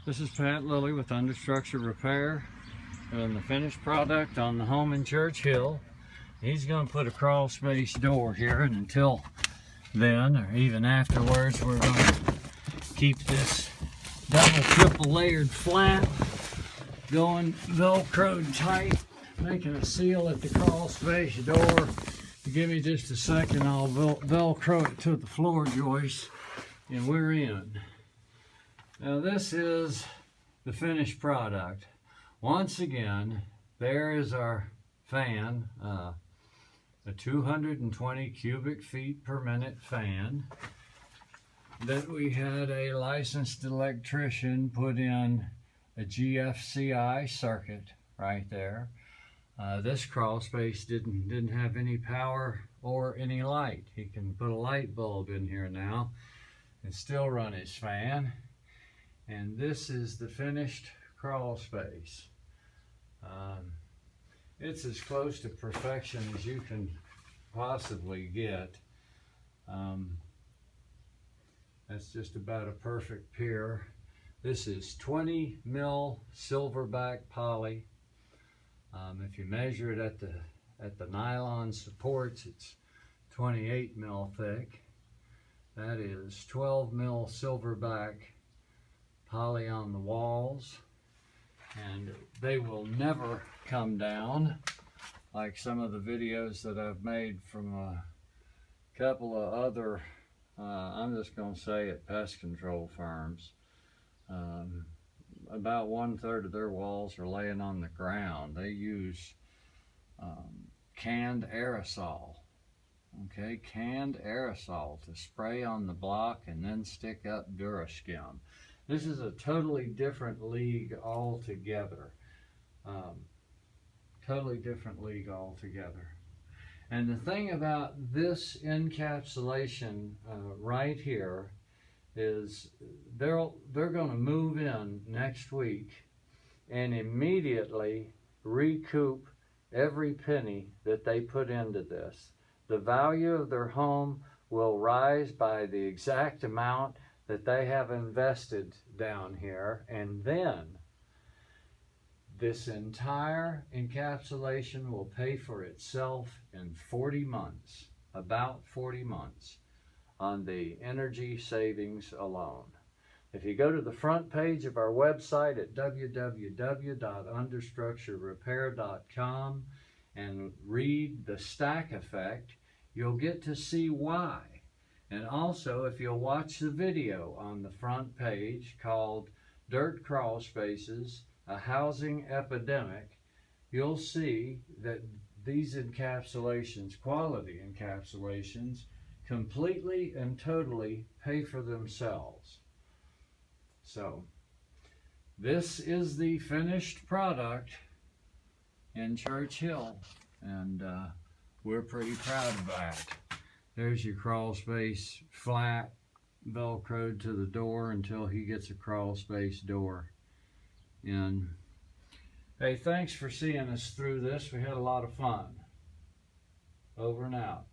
This is Pat Lilly with Understructure Repair and the finished product on the home in Church Hill. He's going to put a crawl space door here, and until then, or even afterwards, we're going to keep this double, triple layered flap going Velcroed tight, making a seal at the crawl space door. Give me just a second, I'll Velcro it to the floor joist, and we're in. Now this is the finished product. Once again, there is our fan, a 220 cubic feet per minute fan that we had a licensed electrician put in a GFCI circuit right there. This crawl space didn't have any power or any light. He can put a light bulb in here now and still run his fan. And this is the finished crawl space. It's as close to perfection as you can possibly get. That's just about a perfect pier. This is 20 mil silverback poly. If you measure it at the nylon supports, it's 28 mil thick. That is 12 mil silverback poly on the walls, and they will never come down like some of the videos that I've made from a couple of other, I'm just going to say it, pest control firms. About 1/3 of their walls are laying on the ground. They use canned aerosol, okay, canned aerosol to spray on the block and then stick up Duraskim. This is a totally different league altogether. Totally different league altogether. And the thing about this encapsulation right here is they're going to move in next week and immediately recoup every penny that they put into this. The value of their home will rise by the exact amount that they have invested down here, and then this entire encapsulation will pay for itself in 40 months, about 40 months, on the energy savings alone. If you go to the front page of our website at www.understructurerepair.com and read the stack effect, you'll get to see why. And also, if you'll watch the video on the front page called Dirt Crawl Spaces, a Housing Epidemic, you'll see that these encapsulations, quality encapsulations, completely and totally pay for themselves. So, this is the finished product in Church Hill, and we're pretty proud of that. There's your crawl space flat, Velcroed to the door until he gets a crawl space door in. Hey, thanks for seeing us through this. We had a lot of fun. Over and out.